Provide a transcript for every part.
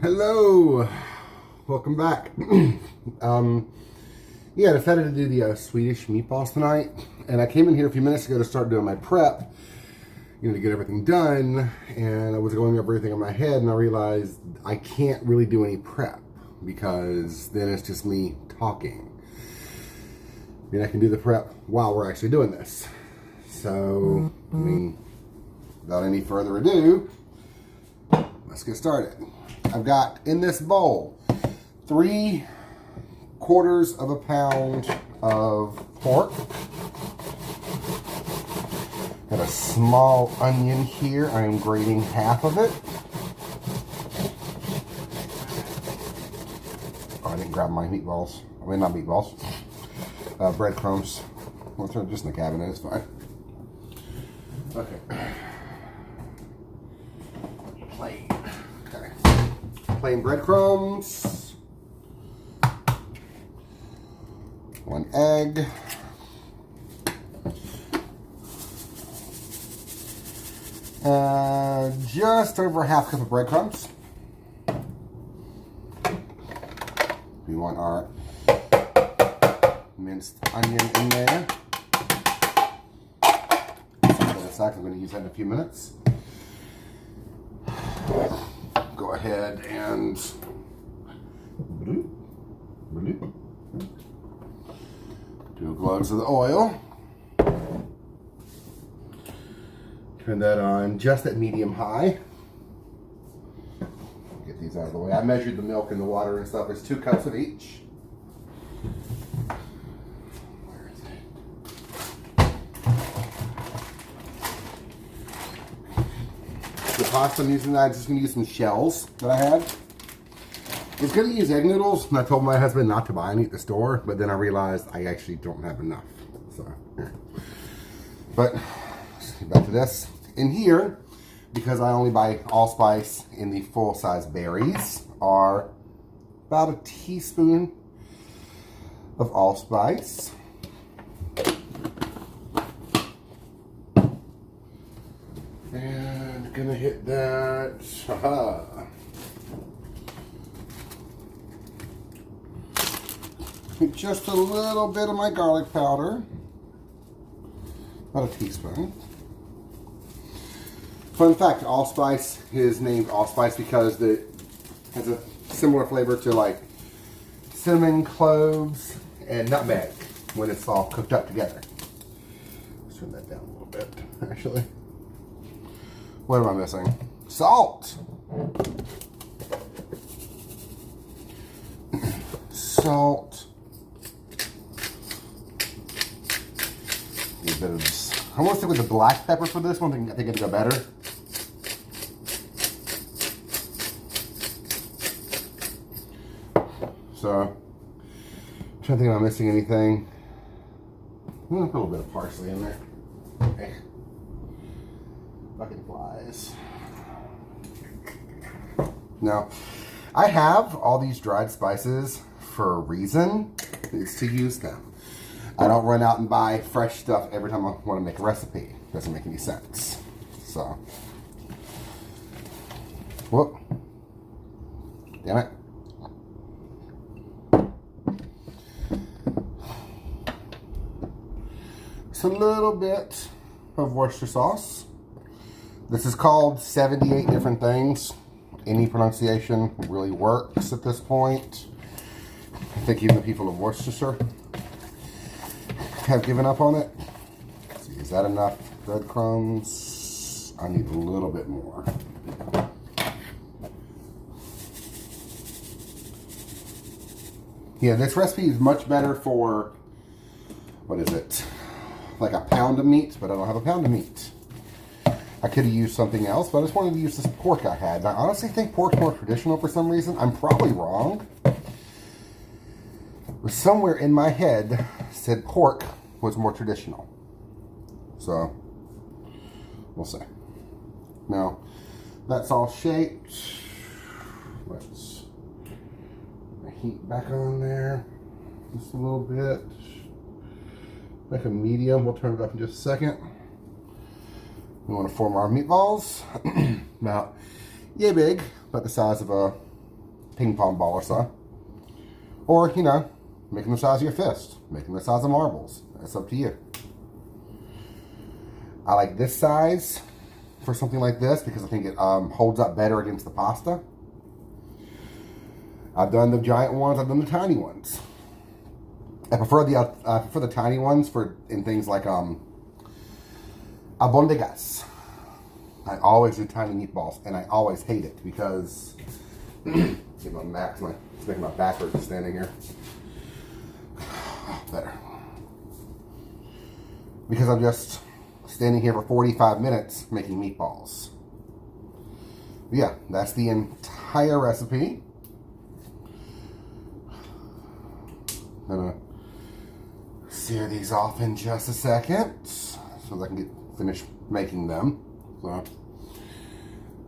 Hello, welcome back. Yeah, I decided to do the Swedish meatballs tonight, and I came in here a few minutes ago to start doing my prep, to get everything done, and I was going over everything in my head, and I realized I can't really do any prep because then it's just me talking. I can do the prep while we're actually doing this. So, without any further ado, let's get started. I've got in this bowl 3/4 of a pound of pork. Got a small onion here. I am grating half of it. Oh, I didn't grab my meatballs. I mean, not meatballs. Breadcrumbs. I'll throw it just in the cabinet. It's fine. Okay. Plain breadcrumbs, 1 egg, just over 1/2 cup of breadcrumbs. We want our minced onion in there. I'm going to use that in a few minutes. Go ahead and do glugs of the oil. Turn that on just at medium high. Get these out of the way. I measured the milk and the water and stuff. There's 2 cups of each. Where is it? The pasta I'm using, I'm just going to use some shells that I had. I was going to use egg noodles, and I told my husband not to buy any at the store, but then I realized I actually don't have enough. So, but let's get back to this. In here, because I only buy allspice in the full-size berries, are about a teaspoon of allspice. And gonna hit that. Just a little bit of my garlic powder. About a teaspoon. Fun fact, allspice is named allspice because it has a similar flavor to like cinnamon, cloves, and nutmeg when it's all cooked up together. Let's turn that down a little bit, actually. What am I missing? Salt. Salt. A bit of this. I want to stick with the black pepper for this one. I think it'll go better. So, I'm trying to think if I'm missing anything. I'm gonna put a little bit of parsley in there. Okay. Fucking flies. Now, I have all these dried spices for a reason. It's to use them. I don't run out and buy fresh stuff every time I want to make a recipe. Doesn't make any sense. So, whoop. Damn it. Just a little bit of Worcester sauce. This is called 78 different things. Any pronunciation really works at this point. I think even the people of Worcestershire have given up on it. Let's see, is that enough breadcrumbs? I need a little bit more. Yeah, this recipe is much better for, what is it? Like a pound of meat, but I don't have a pound of meat. I could have used something else, but I just wanted to use this pork I had. I honestly think pork's more traditional for some reason. I'm probably wrong. But somewhere in my head said pork was more traditional. So, we'll see. Now, that's all shaped. Let's heat back on there just a little bit. Make a medium. We'll turn it up in just a second. We want to form our meatballs. About yay big, about the size of a ping pong ball or so. Or, you know, make them the size of your fist. Make them the size of marbles. That's up to you. I like this size for something like this because I think it holds up better against the pasta. I've done the giant ones. I've done the tiny ones. I prefer the tiny ones in things like albondigas. I always do tiny meatballs, and I always hate it because get my back, it's making my back hurt standing here. Better. Because I'm just standing here for 45 minutes making meatballs. But yeah, that's the entire recipe. I'm gonna sear these off in just a second so that I can finish making them. So,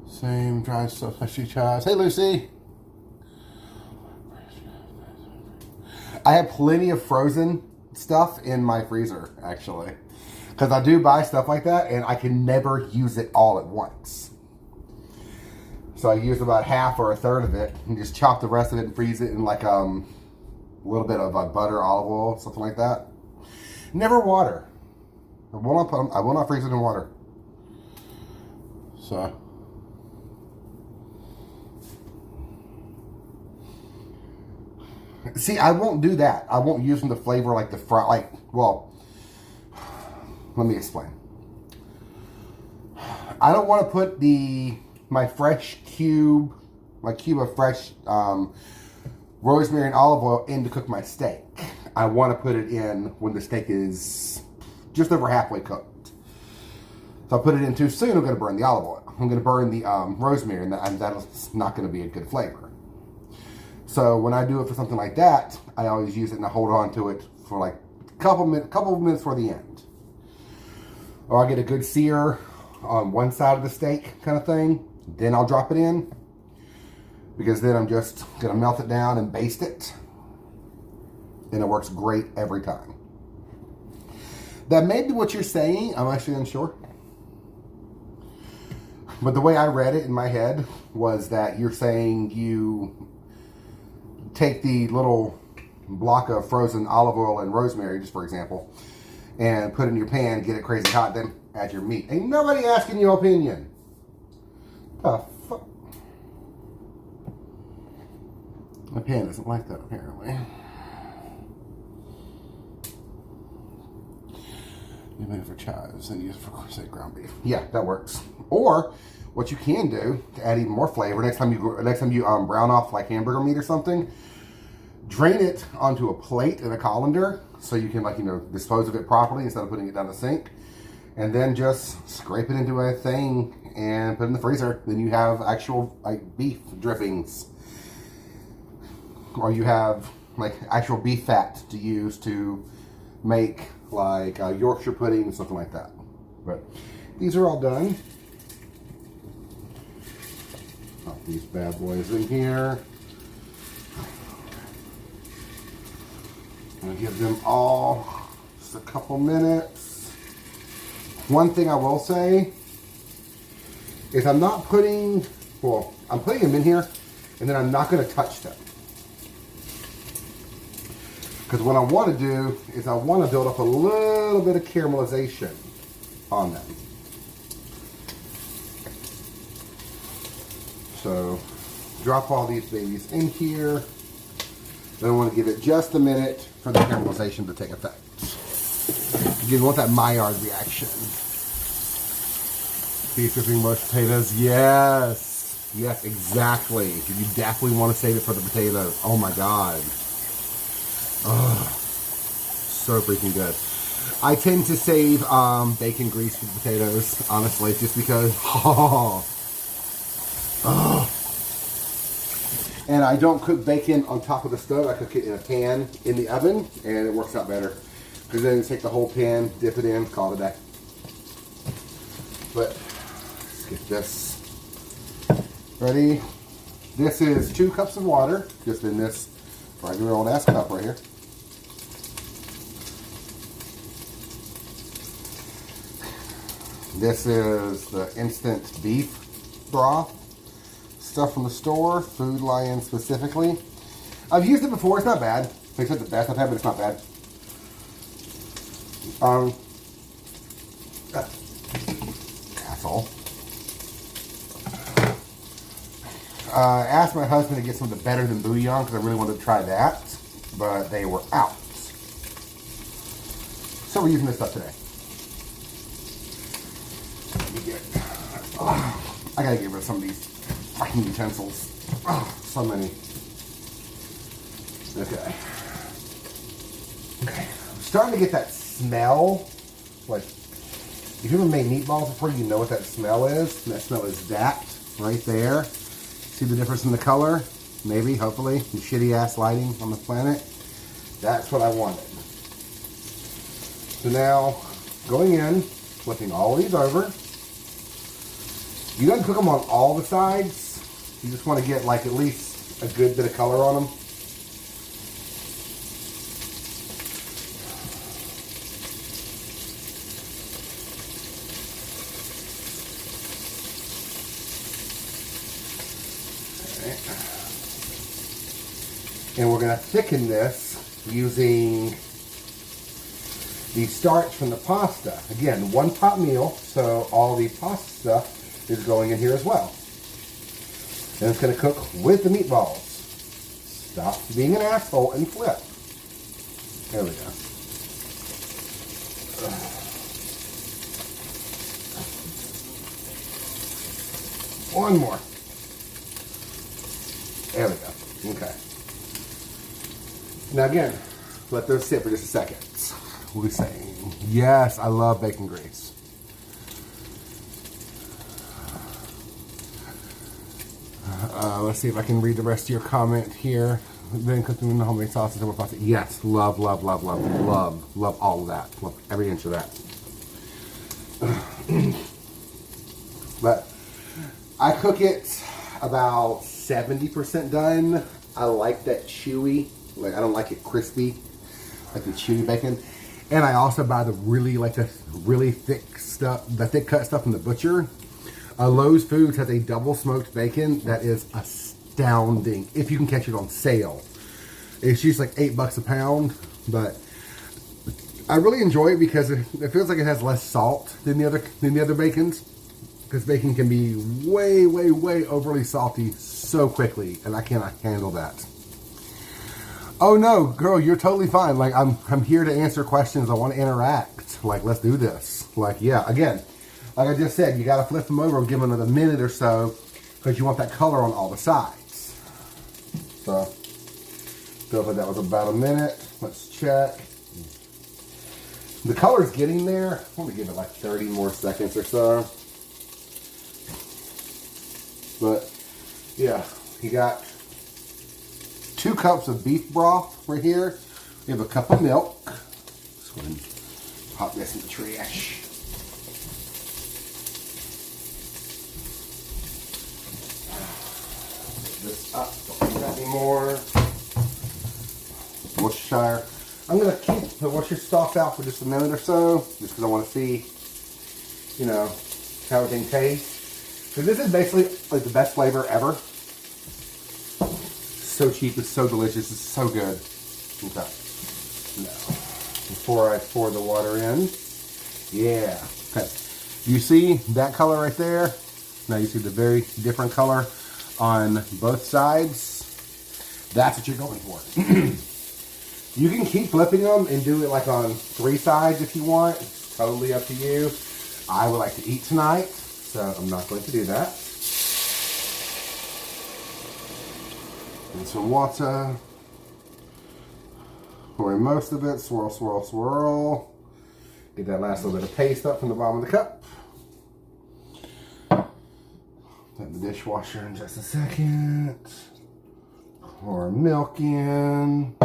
same dry stuff as she chives. Hey, Lucy. I have plenty of frozen stuff in my freezer, actually. Because I do buy stuff like that, and I can never use it all at once. So I use about half or a third of it, and just chop the rest of it and freeze it in like a little bit of butter, olive oil, something like that. Never water. I will not freeze it in water. So. See, I won't do that. I won't use them to flavor like the fry. Well, let me explain. I don't want to put my cube of fresh rosemary and olive oil in to cook my steak. I want to put it in when the steak is just over halfway cooked. If I put it in too soon, I'm going to burn the olive oil. I'm going to burn the rosemary, and that's not going to be a good flavor. So when I do it for something like that, I always use it and I hold on to it for like a couple of minutes for the end. Or I'll get a good sear on one side of the steak kind of thing. Then I'll drop it in. Because then I'm just going to melt it down and baste it. And it works great every time. That may be what you're saying. I'm actually unsure. But the way I read it in my head was that you're saying you take the little block of frozen olive oil and rosemary, just for example, and put it in your pan, get it crazy hot, then add your meat. Ain't nobody asking your opinion. The fuck? My pan doesn't like that, apparently. You made it for chives and use it for, say, ground beef. Yeah, that works. Or what you can do to add even more flavor, next time you brown off like hamburger meat or something, drain it onto a plate in a colander so you can dispose of it properly instead of putting it down the sink, and then just scrape it into a thing and put it in the freezer. Then you have actual beef drippings, or you have actual beef fat to use to make Yorkshire pudding, something like that. But these are all done. Pop these bad boys in here. I'm gonna give them all just a couple minutes. One thing I will say is I'm putting them in here, and then I'm not gonna touch them. Because what I want to do is I want to build up a little bit of caramelization on them. So drop all these babies in here. Then I want to give it just a minute for the caramelization to take effect. You want that Maillard reaction. Beef dripping mashed potatoes, yes. Yes, exactly. You definitely want to save it for the potatoes. Oh my God. Oh, so freaking good. I tend to save bacon grease for the potatoes, honestly, just because. And I don't cook bacon on top of the stove. I cook it in a pan in the oven, and it works out better. Because then you take the whole pan, dip it in, call it a day. But let's get this ready. This is 2 cups of water, just in this regular old ass cup right here. This is the instant beef broth. stuff from the store, Food Lion specifically. I've used it before, it's not bad. It's not the best I've had, but it's not bad. That's all. I asked my husband to get some of the Better Than Bouillon because I really wanted to try that, but they were out. So we're using this stuff today. Let me get, I gotta get rid of some of these fucking utensils. So many. Okay. Okay. I'm starting to get that smell. Like, if you ever made meatballs before, you know what that smell is. And that smell is that right there. See the difference in the color? Maybe, hopefully. The shitty ass lighting on the planet. That's what I wanted. So now, going in, flipping all these over. You don't cook them on all the sides. You just want to get like at least a good bit of color on them. And we're going to thicken this using the starch from the pasta. Again, one pot meal, so all the pasta stuff is going in here as well. And it's going to cook with the meatballs. Stop being an asshole and flip. There we go. One more. There we go. Okay. Now again, let those sit for just a second. We're saying, yes, I love bacon grease. Let's see if I can read the rest of your comment here. Then cooking in the homemade sauces and pasta. Yes, love, love, love, love, love, love all of that. Love every inch of that. But I cook it about 70% done. I like that chewy. Like, I don't like it crispy, like the chewy bacon. And I also buy the really thick stuff, the thick cut stuff from the butcher. Lowe's Foods has a double smoked bacon that is astounding if you can catch it on sale. It's usually like $8 a pound, but I really enjoy it because it feels like it has less salt than the other bacons. Because bacon can be way, way, way overly salty so quickly, and I cannot handle that. Oh no, girl, you're totally fine. Like, I'm here to answer questions. I want to interact. Like, let's do this. Like, yeah, again, like I just said, you got to flip them over and give them another minute or so because you want that color on all the sides. So, feels like that was about a minute. Let's check. The color's getting there. I'm going to give it like 30 more seconds or so. But, yeah, you got 2 cups of beef broth right here. We have a cup of milk. Let's go ahead and pop this in the trash. Put this up. Don't need that anymore. Worcestershire. I'm going to keep the Worcestershire sauce out for just a minute or so, just because I want to see, you know, how everything tastes. Because this is basically like the best flavor ever. So cheap, it's so delicious, it's so good. Okay. Now, before I pour the water in, yeah. Okay. You see that color right there? Now you see the very different color on both sides. That's what you're going for. You can keep flipping them and do it like on 3 sides if you want. It's totally up to you. I would like to eat tonight, so I'm not going to do that. And some water. Pour in most of it. Swirl, swirl, swirl. Get that last little bit of paste up from the bottom of the cup. Put in the dishwasher in just a second. Pour milk in.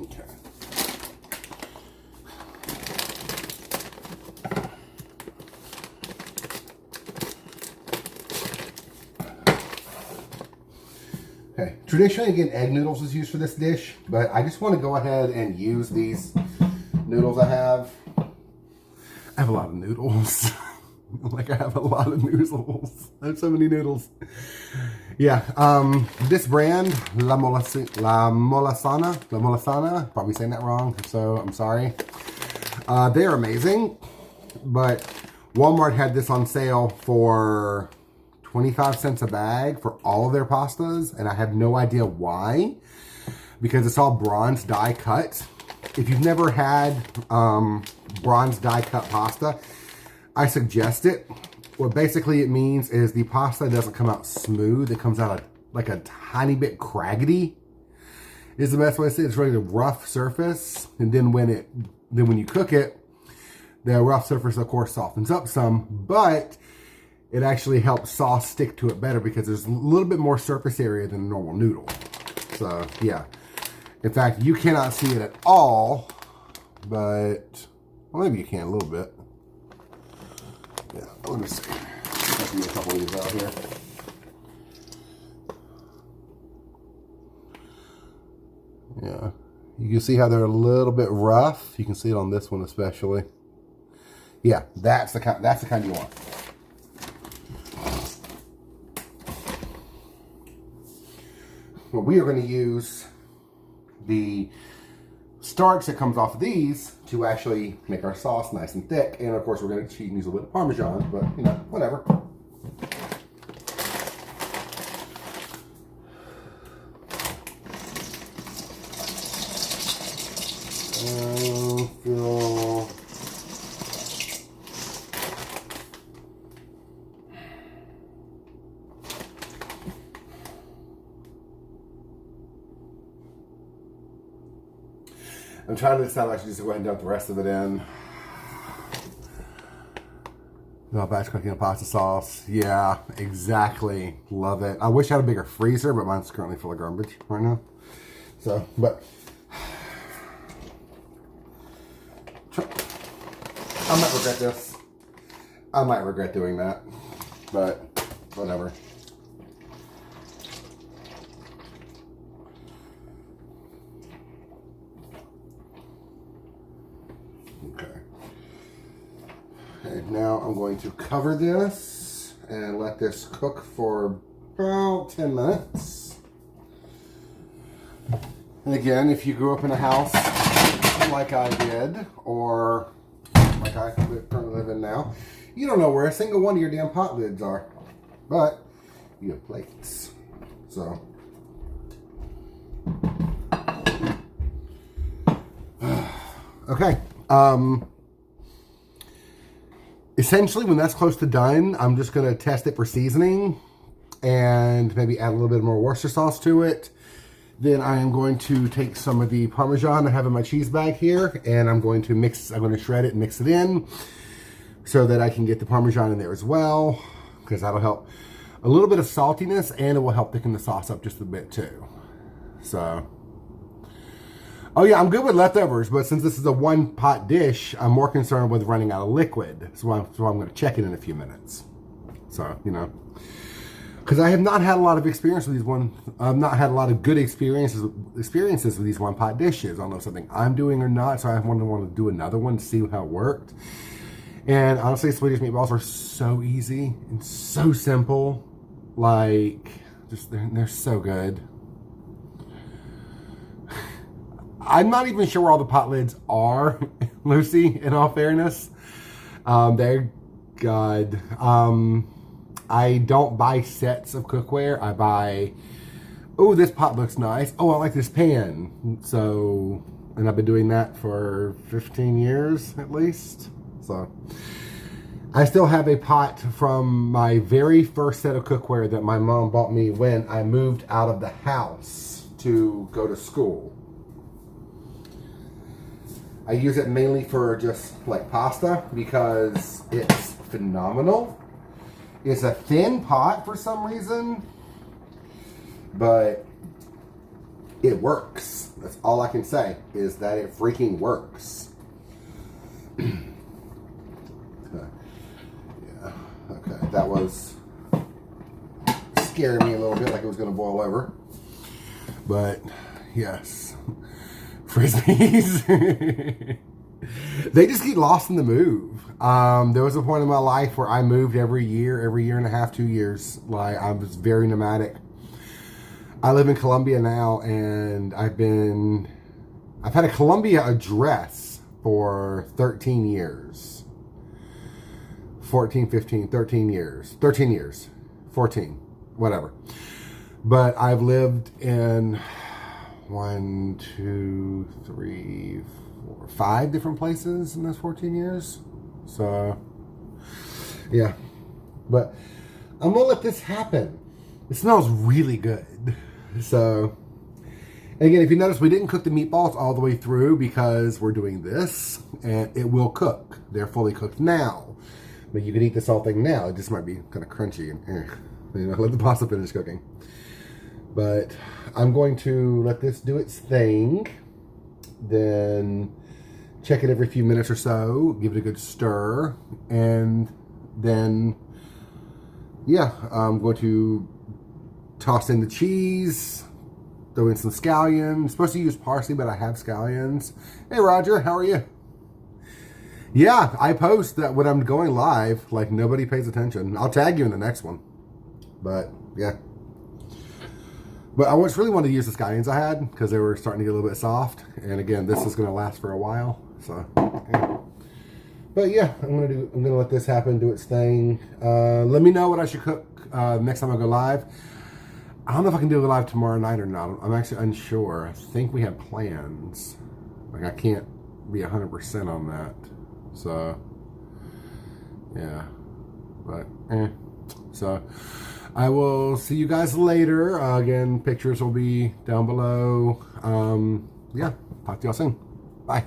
Okay. Okay, traditionally, again, egg noodles is used for this dish, but I just want to go ahead and use these noodles I have. I have a lot of noodles. Like I have a lot of noodles. I have so many noodles. Yeah, this brand, La Molasana, probably saying that wrong, so I'm sorry. They're amazing, but Walmart had this on sale for 25 cents a bag for all of their pastas, and I have no idea why, because it's all bronze die cut. If you've never had bronze die cut pasta, I suggest it. What basically it means is the pasta doesn't come out smooth. It comes out like a tiny bit craggy, is the best way to say it. It's really a rough surface, and then when you cook it, the rough surface of course softens up some, but it actually helps sauce stick to it better because there's a little bit more surface area than a normal noodle. So yeah, in fact you cannot see it at all, but well, maybe you can a little bit. Yeah, let me see. Let me get a couple of these out here. Yeah, you can see how they're a little bit rough. You can see it on this one especially. Yeah, that's the kind you want. Well, we are going to use the starch that comes off of these to actually make our sauce nice and thick. And of course, we're going to cheat and use a little bit of Parmesan, but you know, whatever. I'm trying to decide if I should just go ahead and dump the rest of it in. No, batch cooking a pasta sauce. Yeah, exactly. Love it. I wish I had a bigger freezer, but mine's currently full of garbage right now. So, but I might regret this. I might regret doing that, but whatever. Okay, now I'm going to cover this and let this cook for about 10 minutes. And again, if you grew up in a house like I did, or like I currently live in now, you don't know where a single one of your damn pot lids are, but you have plates. So, okay. Essentially, when that's close to done, I'm just going to test it for seasoning and maybe add a little bit more Worcester sauce to it. Then I am going to take some of the Parmesan I have in my cheese bag here, and I'm going to shred it and mix it in so that I can get the Parmesan in there as well, because that'll help a little bit of saltiness, and it will help thicken the sauce up just a bit too. So, oh yeah, I'm good with leftovers, but since this is a one-pot dish, I'm more concerned with running out of liquid. So I'm going to check it in a few minutes. So, you know, because I have not had a lot of experience with these I've not had a lot of good experiences with these one-pot dishes. I don't know if something I'm doing or not, so I want to do another one to see how it worked. And honestly, Swedish meatballs are so easy and so simple. Like, just they're so good. I'm not even sure where all the pot lids are, Lucy, in all fairness. They're good. I don't buy sets of cookware. I buy, oh, this pot looks nice. Oh, I like this pan. So, and I've been doing that for 15 years at least. So, I still have a pot from my very first set of cookware that my mom bought me when I moved out of the house to go to school. I use it mainly for just like pasta because it's phenomenal. It's a thin pot for some reason, but it works. That's all I can say, is that it freaking works. Yeah, okay, that was scaring me a little bit, like it was going to boil over. But yes, Frisbees. They just get lost in the move. There was a point in my life where I moved every year and a half, 2 years. Like, I was very nomadic. I live in Colombia now, and I've had a Colombia address for 13 years. 14, 15, 13 years. 13 years. 14. Whatever. But I've lived in 1, 2, 3, 4, 5 different places in those 14 years. So, yeah. But I'm going to let this happen. It smells really good. So, and again, if you notice, we didn't cook the meatballs all the way through because we're doing this, and it will cook. They're fully cooked now. But you can eat this whole thing now. It just might be kind of crunchy. And, let the pasta finish cooking. But I'm going to let this do its thing. Then check it every few minutes or so. Give it a good stir. And then, yeah, I'm going to toss in the cheese. Throw in some scallions. I'm supposed to use parsley, but I have scallions. Hey, Roger, how are you? Yeah, I post that when I'm going live, like nobody pays attention. I'll tag you in the next one. But, yeah. But I just really wanted to use the scallions I had because they were starting to get a little bit soft. And again, this is going to last for a while. So, yeah. But yeah, I'm gonna let this happen, do its thing. Let me know what I should cook next time I go live. I don't know if I can do it live tomorrow night or not. I'm actually unsure. I think we have plans. Like, I can't be 100% on that. So, yeah. But, So, I will see you guys later. Again, pictures will be down below. Yeah, talk to y'all soon. Bye.